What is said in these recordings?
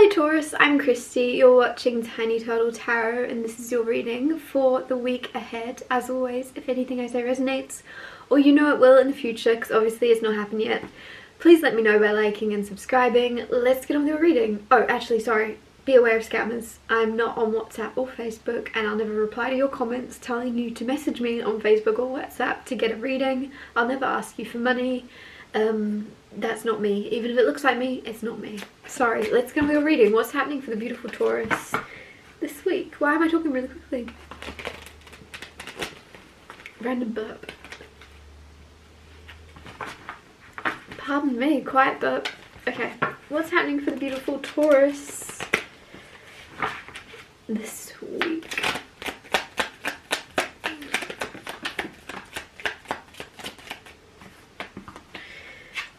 Hello Taurus, I'm Christy. You're watching Tiny Turtle Tarot and this is your reading for the week ahead. As always, if anything I say resonates or you know it will in the future, because obviously it's not happened yet, please let me know by liking and subscribing. Let's get on with your reading. Oh, actually, sorry. Be aware of scammers. I'm not on WhatsApp or Facebook and I'll never reply to your comments telling you to message me on Facebook or WhatsApp to get a reading. I'll never ask you for money. That's not me. Even if it looks like me, it's not me. Sorry, let's get on with your reading. What's happening for the beautiful Taurus this week? Why am I talking really quickly? Random burp. Pardon me, quiet burp. Okay, what's happening for the beautiful Taurus this week?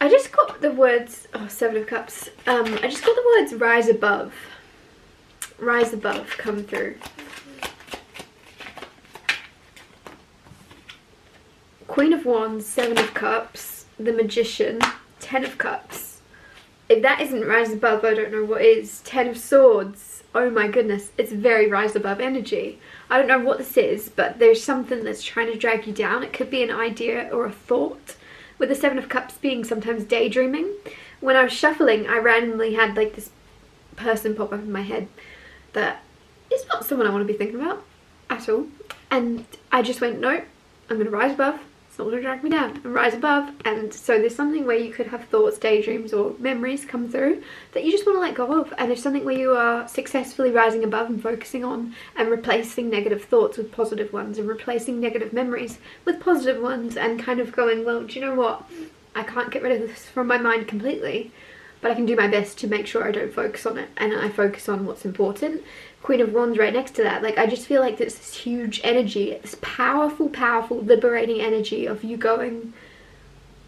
I just got the words, oh, Seven of Cups. I just got the words rise above come through. Queen of Wands, Seven of Cups, the Magician, Ten of Cups. If that isn't rise above, I don't know what is. Ten of Swords. Oh my goodness, it's very rise above energy. I don't know what this is, but there's something that's trying to drag you down. It could be an idea or a thought. With the Seven of Cups being sometimes daydreaming. When I was shuffling, I randomly had like this person pop up in my head that is not someone I want to be thinking about at all. And I just went, no, I'm going to rise above. It's not going to drag me down. And rise above. And so there's something where you could have thoughts, daydreams or memories come through that you just want to let go of. And there's something where you are successfully rising above and focusing on and replacing negative thoughts with positive ones and replacing negative memories with positive ones and kind of going, well, do you know what? I can't get rid of this from my mind completely, but I can do my best to make sure I don't focus on it and I focus on what's important. Queen of Wands right next to that. Like, I just feel like there's this huge energy, this powerful, liberating energy of you going,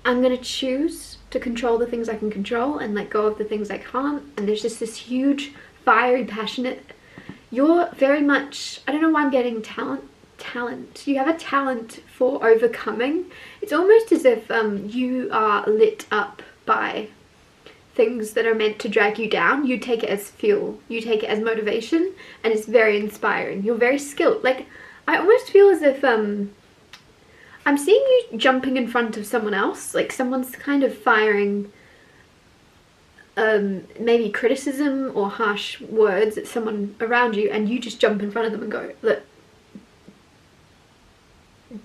I'm going to choose to control the things I can control and let go of the things I can't. And there's just this huge, fiery, passionate, you're very much, I don't know why I'm getting talent. You have a talent for overcoming. It's almost as if you are lit up by things that are meant to drag you down. You take it as fuel, you take it as motivation, and it's very inspiring. You're very skilled. Like, I almost feel as if I'm seeing you jumping in front of someone else, like someone's kind of firing maybe criticism or harsh words at someone around you, and you just jump in front of them and go, look,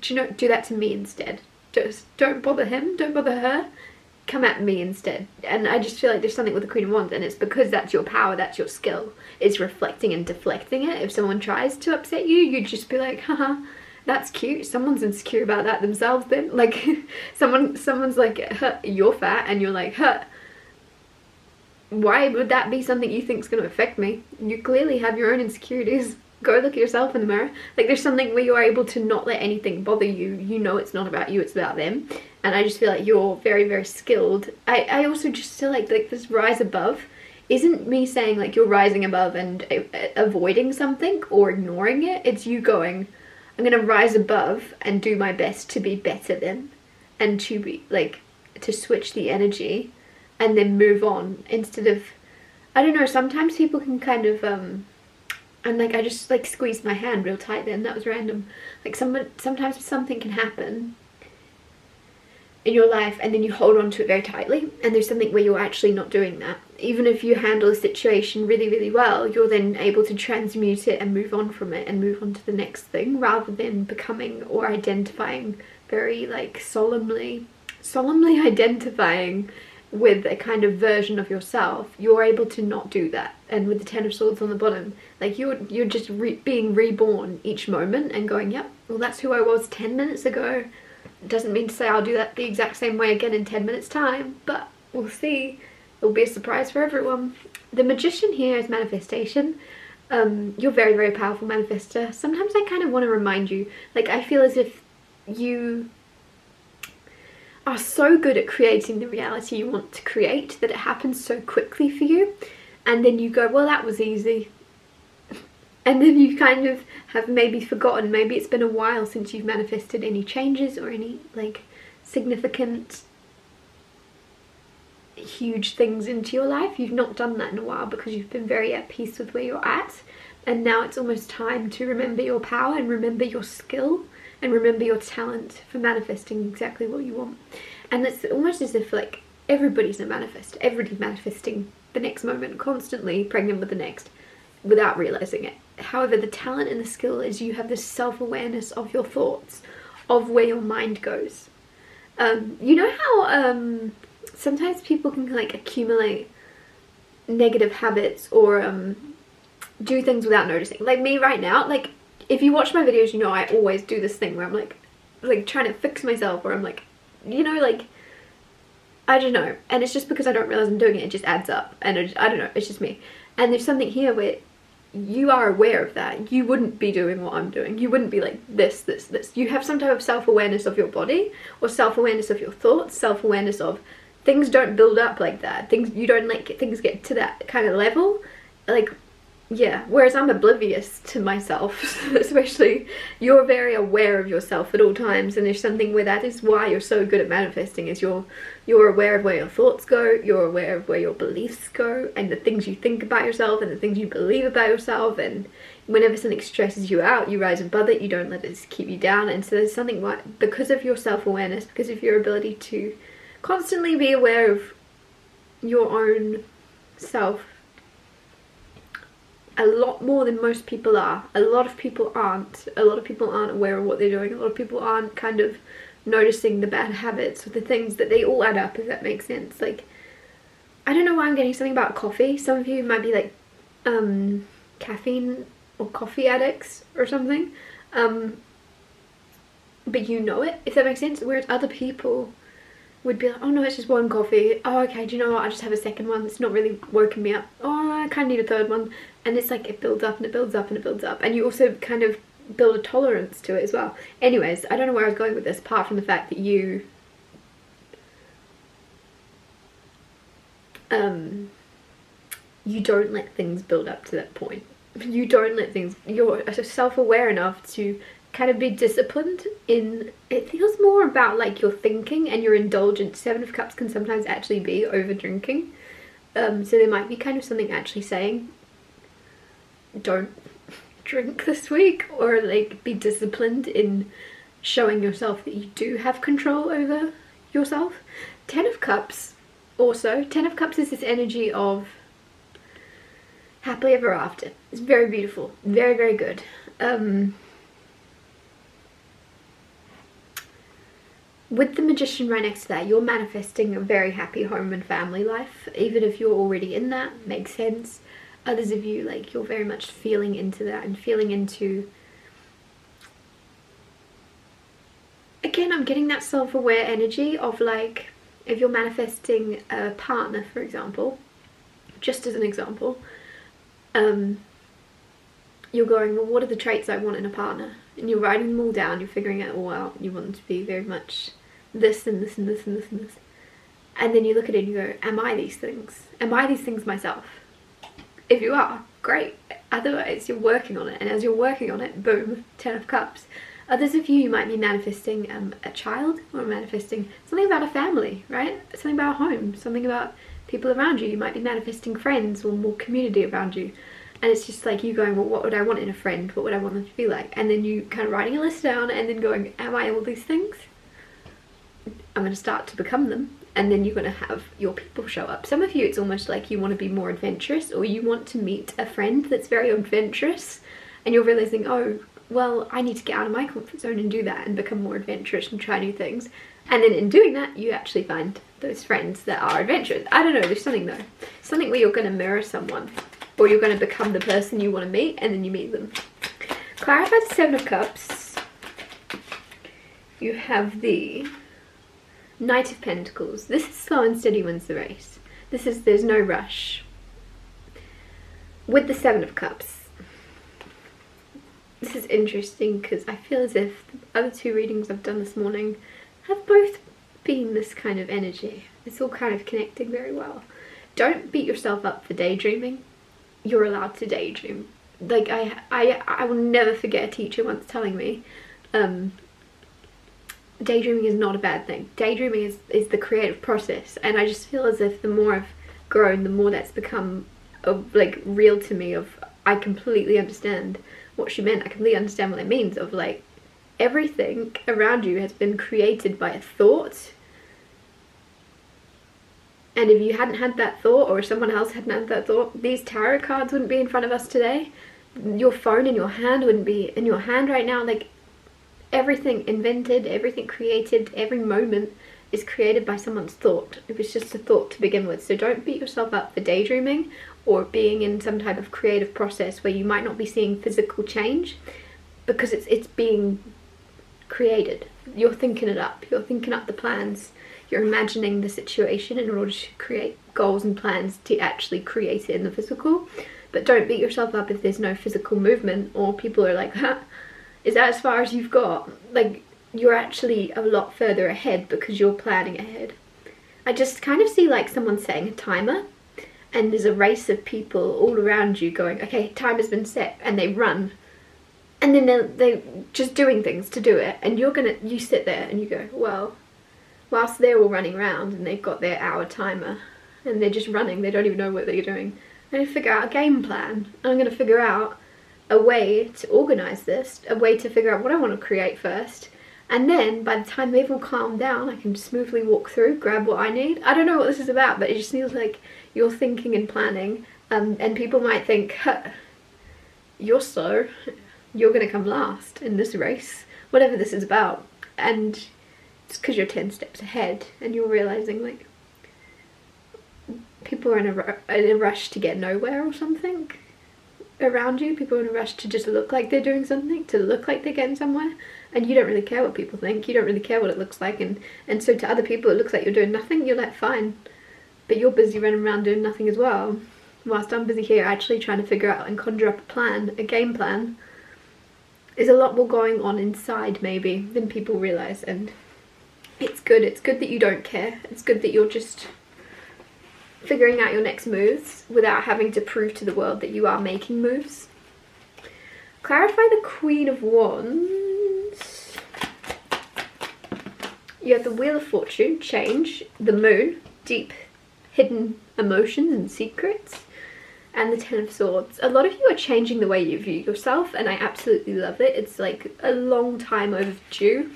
do that to me instead. Just don't bother him, don't bother her, come at me instead. And I just feel like there's something with the Queen of Wands, and it's because that's your power, that's your skill. It's reflecting and deflecting it. If someone tries to upset you, you'd just be like, haha, that's cute. Someone's insecure about that themselves then. Like, someone's like, huh, you're fat, and you're like, huh, why would that be something you think is going to affect me? You clearly have your own insecurities. Go look at yourself in the mirror. Like, there's something where you're able to not let anything bother you. You know it's not about you, it's about them. And I just feel like you're very skilled. I also just feel like this rise above isn't me saying like you're rising above and avoiding something or ignoring it. It's you going, I'm gonna rise above and do my best to be better than, and to be like, to switch the energy and then move on, instead of, I don't know, sometimes people can kind of and like, I just like squeezed my hand real tight then, that was random. Like, sometimes something can happen in your life and then you hold on to it very tightly, and there's something where you're actually not doing that. Even if you handle a situation really well, you're then able to transmute it and move on from it and move on to the next thing, rather than becoming or identifying very like solemnly identifying with a kind of version of yourself. You're able to not do that. And with the Ten of Swords on the bottom, like, you're just being reborn each moment and going, yep, well, that's who I was 10 minutes ago. It doesn't mean to say I'll do that the exact same way again in 10 minutes time, but we'll see. It'll be a surprise for everyone. The Magician here is manifestation. You're very powerful manifester. Sometimes I kind of want to remind you, like, I feel as if you are so good at creating the reality you want to create that it happens so quickly for you, and then you go, well, that was easy, and then you kind of have maybe forgotten, maybe it's been a while since you've manifested any changes or any like significant huge things into your life. You've not done that in a while because you've been very at peace with where you're at, and now it's almost time to remember your power and remember your skill and remember your talent for manifesting exactly what you want. And it's almost as if like everybody's a manifest. Everybody's manifesting the next moment, constantly pregnant with the next, without realizing it. However, the talent and the skill is you have this self-awareness of your thoughts, of where your mind goes. You know how sometimes people can like accumulate negative habits or do things without noticing. Like me right now, like if you watch my videos, you know I always do this thing where I'm like trying to fix myself, or I'm like, you know, like, I don't know. And it's just because I don't realize I'm doing it, it just adds up. And I don't know, it's just me. And there's something here where you are aware of that. You wouldn't be doing what I'm doing. You wouldn't be like this. You have some type of self-awareness of your body, or self-awareness of your thoughts, self-awareness of things don't build up like that. You don't like things get to that kind of level. Like, yeah, whereas I'm oblivious to myself, especially. You're very aware of yourself at all times, and there's something where that is why you're so good at manifesting, is you're aware of where your thoughts go, you're aware of where your beliefs go, and the things you think about yourself and the things you believe about yourself, and whenever something stresses you out, you rise above it, you don't let it keep you down. And so there's something because of your self-awareness, because of your ability to constantly be aware of your own self, a lot more than most people are. A lot of people aren't. A lot of people aren't aware of what they're doing. A lot of people aren't kind of noticing the bad habits or the things that they all add up, if that makes sense. Like, I don't know why I'm getting something about coffee. Some of you might be like caffeine or coffee addicts or something. But you know it, if that makes sense. Whereas other people would be like, oh no, it's just one coffee. Oh, okay, do you know what? I just have a second one. It's not really woken me up. Oh, I kind of need a third one. And it's like it builds up and it builds up and it builds up. And you also kind of build a tolerance to it as well. Anyways, I don't know where I was going with this, apart from the fact that you don't let things build up to that point. You don't let things, you're self-aware enough to kind of be disciplined in, it feels more about like your thinking and your indulgence. Seven of Cups can sometimes actually be over drinking. So there might be kind of something actually saying, don't drink this week, or like be disciplined in showing yourself that you do have control over yourself. 10 of Cups also. 10 of Cups is this energy of happily ever after. It's very beautiful. Very, very good. With the Magician right next to that, you're manifesting a very happy home and family life. Even if you're already in that, makes sense. Others of you, like, you're very much feeling into that and feeling into... Again, I'm getting that self-aware energy of, like, if you're manifesting a partner, for example, just as an example, you're going, well, what are the traits I want in a partner? And you're writing them all down, you're figuring it all out. You want them to be very much this and this and this and this and this. And then you look at it and you go, am I these things? Am I these things myself? If you are, great. Otherwise, you're working on it. And as you're working on it, boom, 10 of Cups. Others of you might be manifesting a child, or manifesting something about a family, right? Something about a home, something about people around you. You might be manifesting friends or more community around you. And it's just like you going, well, what would I want in a friend? What would I want them to be like? And then you kind of writing a list down and then going, am I all these things? I'm going to start to become them. And then you're going to have your people show up. Some of you, it's almost like you want to be more adventurous, or you want to meet a friend that's very adventurous. And you're realizing, oh, well, I need to get out of my comfort zone and do that and become more adventurous and try new things. And then in doing that, you actually find those friends that are adventurous. I don't know, there's something though. Something where you're going to mirror someone. Or you're going to become the person you want to meet, and then you meet them. Clarified 7 of Cups. You have the Knight of Pentacles. This is slow and steady wins the race. This is, there's no rush. With the 7 of Cups. This is interesting because I feel as if the other two readings I've done this morning have both been this kind of energy. It's all kind of connecting very well. Don't beat yourself up for daydreaming. You're allowed to daydream. Like, I will never forget a teacher once telling me, daydreaming is not a bad thing. Daydreaming is the creative process, and I just feel as if the more I've grown, the more that's become like real to me. Of I completely understand what she meant. I completely understand what that means. Of like everything around you has been created by a thought, and if you hadn't had that thought, or someone else hadn't had that thought, these tarot cards wouldn't be in front of us today. Your phone in your hand wouldn't be in your hand right now. Like everything invented, everything created, every moment is created by someone's thought. It was just a thought to begin with. So don't beat yourself up for daydreaming or being in some type of creative process where you might not be seeing physical change, because it's being created. You're thinking it up. You're thinking up the plans. You're imagining the situation in order to create goals and plans to actually create it in the physical. But don't beat yourself up if there's no physical movement, or people are like, huh, is that as far as you've got? Like, you're actually a lot further ahead because you're planning ahead. I just kind of see like someone setting a timer, and there's a race of people all around you going, okay, time has been set, and they run. And then they're just doing things to do it, and you sit there and you go, well, whilst they're all running around and they've got their hour timer and they're just running, they don't even know what they're doing. I'm going to figure out a game plan. I'm going to figure out a way to organise this, a way to figure out what I want to create first. And then by the time they've all calmed down, I can smoothly walk through, grab what I need. I don't know what this is about, but it just feels like you're thinking and planning. And people might think, huh, you're going to come last in this race, whatever this is about. And it's because you're 10 steps ahead and you're realising like people are in a rush to get nowhere or something around you. People are in a rush to just look like they're doing something, to look like they're getting somewhere, and you don't really care what people think. You don't really care what it looks like, and so to other people it looks like you're doing nothing. You're like, fine, but you're busy running around doing nothing as well, whilst I'm busy here actually trying to figure out and conjure up a plan, a game plan. There's a lot more going on inside maybe than people realise, and it's good that you don't care. It's good that you're just figuring out your next moves without having to prove to the world that you are making moves. Clarify the Queen of Wands. You have the Wheel of Fortune, change, the Moon, deep hidden emotions and secrets, and the Ten of Swords. A lot of you are changing the way you view yourself, and I absolutely love it. It's like a long time overdue.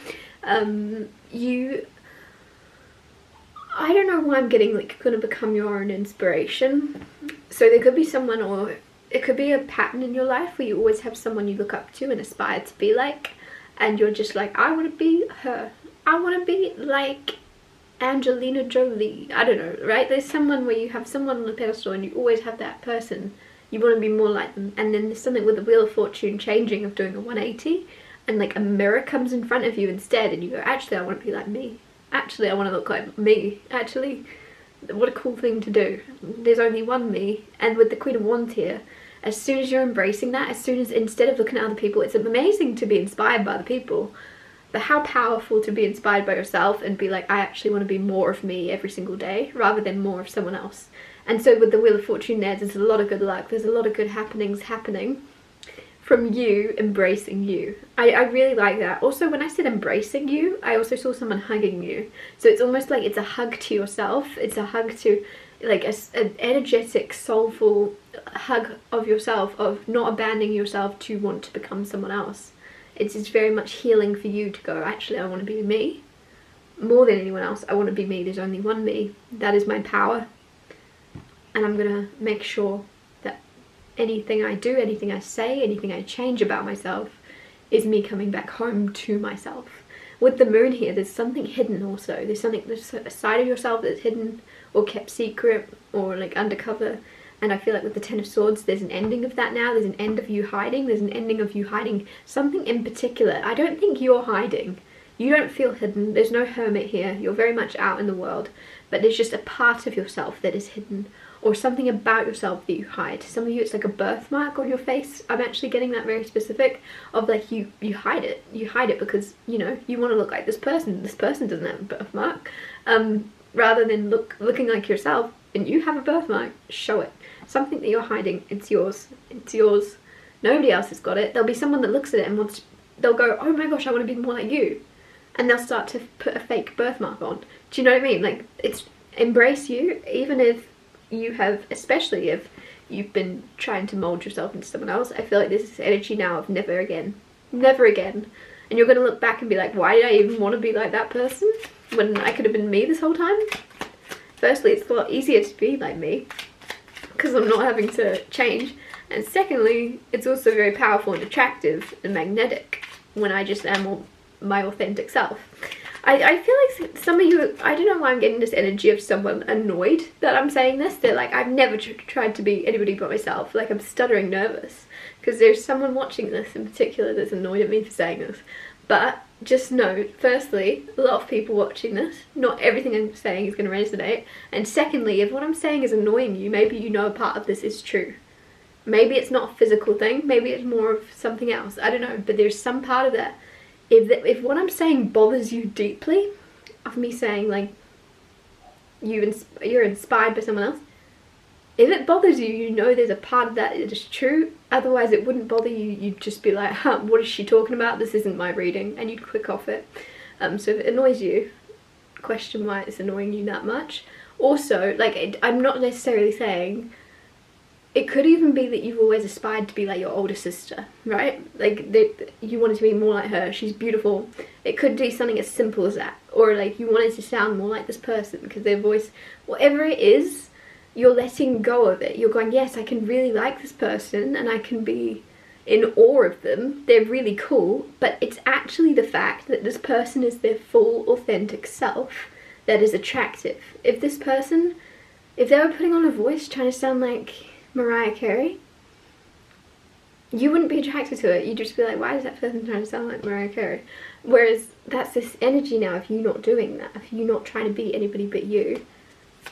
I don't know why I'm getting like gonna become your own inspiration. So there could be someone, or it could be a pattern in your life where you always have someone you look up to and aspire to be like, and you're just like, I want to be her. I want to be like Angelina Jolie. I don't know, right? There's someone where you have someone on the pedestal and you always have that person. You want to be more like them. And then there's something with the Wheel of Fortune changing, of doing a 180, and like a mirror comes in front of you instead, and you go, actually I want to be like me. Actually I want to look like me. Actually, what a cool thing to do. There's only one me. And with the Queen of Wands here, as soon as you're embracing that, as soon as, instead of looking at other people, it's amazing to be inspired by other people, but how powerful to be inspired by yourself and be like, I actually want to be more of me every single day rather than more of someone else. And so with the Wheel of Fortune there's a lot of good luck. There's a lot of good happenings happening from you embracing you. I really like that. Also, when I said embracing you, I also saw someone hugging you. So it's almost like it's a hug to yourself. It's a hug to, like, an energetic, soulful hug of yourself, of not abandoning yourself to want to become someone else. It's very much healing for you to go, actually I want to be me. More than anyone else, I want to be me. There's only one me. That is my power. And I'm gonna make sure that anything I do, anything I say, anything I change about myself is me coming back home to myself. With the moon here, there's something hidden also. There's a side of yourself that's hidden or kept secret or like undercover. And I feel like with the Ten of Swords, there's an ending of that now. There's an end of you hiding. There's an ending of you hiding something in particular. I don't think you're hiding. You don't feel hidden. There's no hermit here. You're very much out in the world. But there's just a part of yourself that is hidden. Or something about yourself that you hide. Some of you, it's like a birthmark on your face. I'm actually getting that very specific, of like you hide it. You hide it because, you know, you want to look like this person. This person doesn't have a birthmark. Rather than looking like yourself and you have a birthmark, show it. Something that you're hiding, it's yours. It's yours. Nobody else has got it. There'll be someone that looks at it and they'll go, oh my gosh, I want to be more like you. and they'll start to put a fake birthmark on. Do you know what I mean? Like, it's embrace you, even if you have, especially if you've been trying to mold yourself into someone else. I feel like there's this energy now of never again, never again. And you're going to look back and be like, why did I even want to be like that person when I could have been me this whole time? Firstly, it's a lot easier to be like me because I'm not having to change. And secondly, it's also very powerful and attractive and magnetic when I just am my authentic self. I feel like some of you, I don't know why I'm getting this energy of someone annoyed that I'm saying this. They're like, I've never tried to be anybody but myself. Like, I'm stuttering nervous because there's someone watching this in particular that's annoyed at me for saying this. But just know, firstly, a lot of people watching this, not everything I'm saying is going to resonate. And secondly, if what I'm saying is annoying you, maybe you know a part of this is true. Maybe it's not a physical thing, maybe it's more of something else. I don't know, but there's some part of that. If what I'm saying bothers you deeply, of me saying like you're inspired by someone else, if it bothers you, you know there's a part of that is true. Otherwise it wouldn't bother you. You'd just be like, huh, what is she talking about? This isn't my reading, and you'd click off it. So if it annoys you, question why it's annoying you that much. Also, like, I'm not necessarily saying, it could even be that you've always aspired to be like your older sister, right? Like, you wanted to be more like her, she's beautiful. It could be something as simple as that. Or like, you wanted to sound more like this person because their voice, whatever it is, you're letting go of it. You're going, yes, I can really like this person and I can be in awe of them. They're really cool. But it's actually the fact that this person is their full, authentic self that is attractive. If this person, if they were putting on a voice trying to sound like Mariah Carey, you wouldn't be attracted to it. You'd just be like, why is that person trying to sound like Mariah Carey? Whereas that's this energy now of you not doing that, of you not trying to be anybody but you,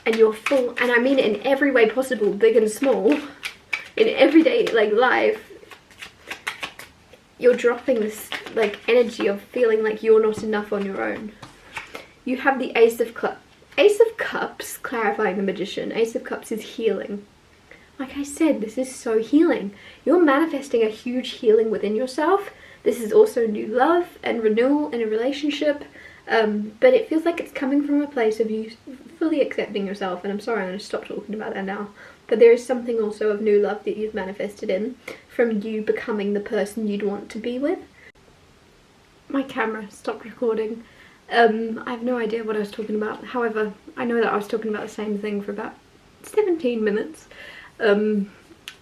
and you're full, and I mean it in every way possible, big and small, in everyday like life, you're dropping this like energy of feeling like you're not enough on your own. You have the Ace of Cups, clarifying the Magician. Ace of Cups is healing. Like I said, this is so healing. You're manifesting a huge healing within yourself. This is also new love and renewal in a relationship. But it feels like it's coming from a place of you fully accepting yourself. And I'm sorry, I'm going to stop talking about that now. But there is something also of new love that you've manifested in, from you becoming the person you'd want to be with. My camera stopped recording. I have no idea what I was talking about. However, I know that I was talking about the same thing for about 17 minutes.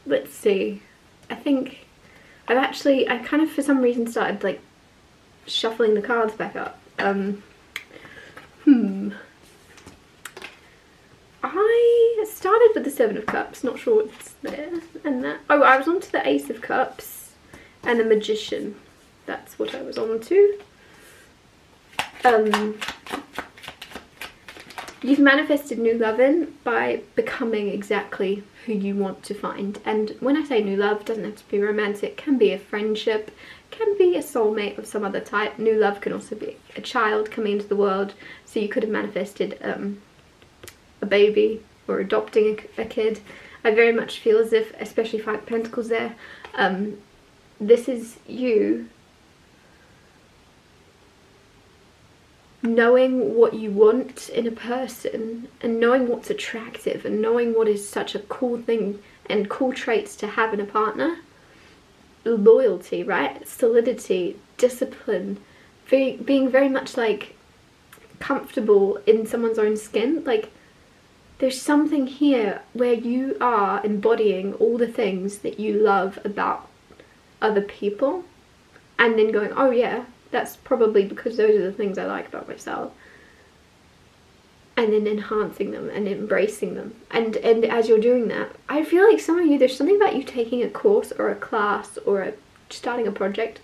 Let's see. I think I kind of for some reason started like shuffling the cards back up. I started with the Seven of Cups, not sure what's there, and that. Oh, I was on to the Ace of Cups and the Magician. That's what I was on to. You've manifested new love in by becoming exactly who you want to find. And when I say new love, it doesn't have to be romantic. It can be a friendship, can be a soulmate of some other type. New love can also be a child coming into the world. So you could have manifested a baby or adopting a kid. I very much feel as if, especially Five of Pentacles there, this is you knowing what you want in a person and knowing what's attractive and knowing what is such a cool thing and cool traits to have in a partner. Loyalty, right? Solidity, discipline, being very much like comfortable in someone's own skin. Like, there's something here where you are embodying all the things that you love about other people and then going, oh yeah, that's probably because those are the things I like about myself. And then enhancing them and embracing them. And as you're doing that, I feel like some of you, there's something about you taking a course or a class or starting a project.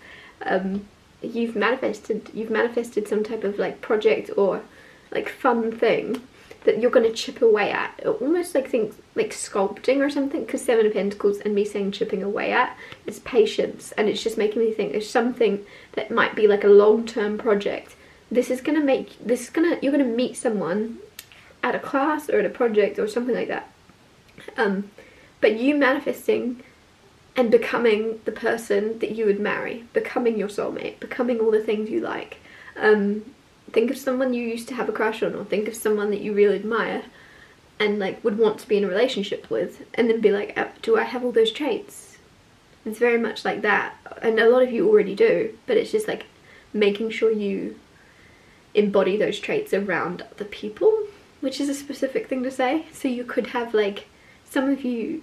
You've manifested some type of like project or like fun thing that you're going to chip away at. Almost like things like sculpting or something, because Seven of Pentacles and me saying chipping away at is patience, and it's just making me think there's something that might be like a long-term project. You're going to meet someone at a class or at a project or something like that. But you manifesting and becoming the person that you would marry, becoming your soulmate, becoming all the things you like. Think of someone you used to have a crush on, or think of someone that you really admire and like would want to be in a relationship with, and then be like, do I have all those traits? It's very much like that, and a lot of you already do, but it's just like making sure you embody those traits around other people, which is a specific thing to say. So you could have like, some of you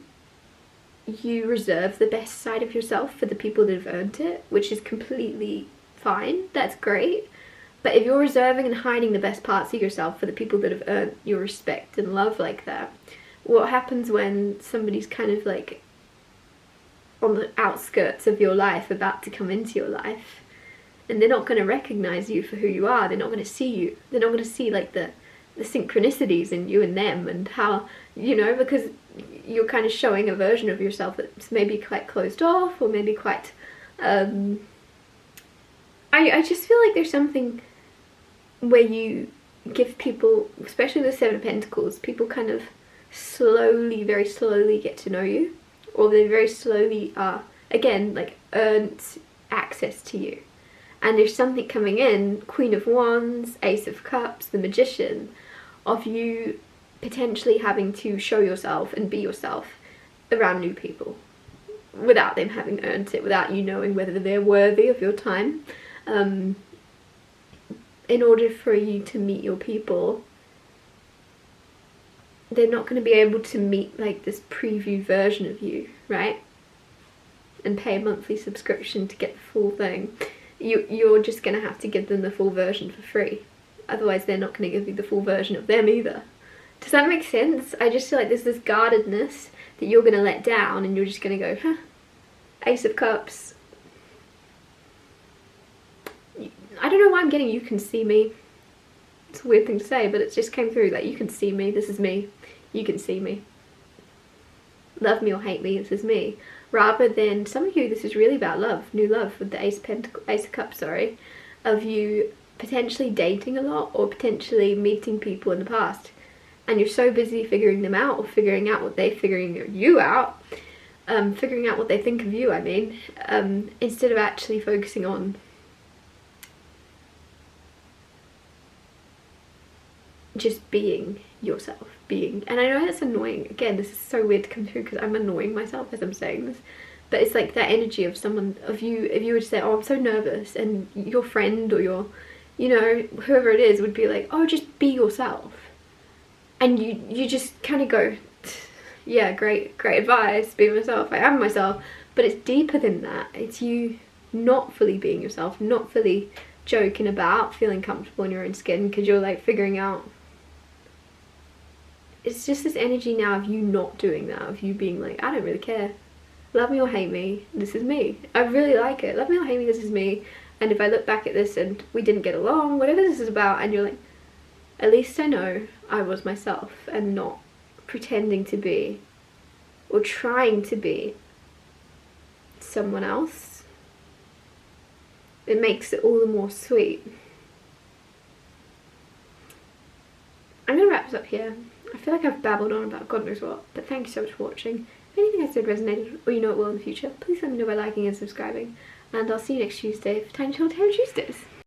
reserve the best side of yourself for the people that have earned it, which is completely fine, that's great. But if you're reserving and hiding the best parts of yourself for the people that have earned your respect and love like that, what happens when somebody's kind of like on the outskirts of your life, about to come into your life, and they're not going to recognize you for who you are, they're not going to see you, they're not going to see like the synchronicities in you and them, and how, you know, because you're kind of showing a version of yourself that's maybe quite closed off, or maybe quite I just feel like there's something where you give people, especially the Seven of Pentacles, people kind of slowly, very slowly get to know you, or they very slowly again, like earned access to you. And there's something coming in, Queen of Wands, Ace of Cups, the Magician, of you potentially having to show yourself and be yourself around new people without them having earned it, without you knowing whether they're worthy of your time. In order for you to meet your people, they're not going to be able to meet like this preview version of you, right? And pay a monthly subscription to get the full thing. You're just going to have to give them the full version for free. Otherwise they're not going to give you the full version of them either. Does that make sense? I just feel like there's this guardedness that you're going to let down, and you're just going to go, huh, Ace of Cups. I don't know why I'm getting you can see me. It's a weird thing to say, but it just came through, like, you can see me, this is me. You can see me. Love me or hate me, this is me. Rather than, some of you, this is really about love, new love, with the Ace of Cups, sorry, of you potentially dating a lot, or potentially meeting people in the past, and you're so busy figuring them out, or figuring out what they're figuring you out, figuring out what they think of you, I mean, instead of actually focusing on just being yourself, being. And I know that's annoying, again, this is so weird to come through because I'm annoying myself as I'm saying this, but it's like that energy of someone, of you, if you were to say, oh, I'm so nervous, and your friend or your, you know, whoever it is would be like, oh, just be yourself, and you just kind of go, yeah, great advice, be myself, I am myself. But it's deeper than that. It's you not fully being yourself, not fully joking about, feeling comfortable in your own skin, because you're like figuring out. It's just this energy now of you not doing that, of you being like, I don't really care. Love me or hate me, this is me. I really like it. Love me or hate me, this is me. And if I look back at this and we didn't get along, whatever this is about, and you're like, at least I know I was myself and not pretending to be or trying to be someone else. It makes it all the more sweet. I'm gonna wrap this up here. I feel like I've babbled on about God knows what, but thank you so much for watching. If anything I said resonated, or you know it will in the future, please let me know by liking and subscribing, and I'll see you next Tuesday for Tiny Little Tarot Tuesdays.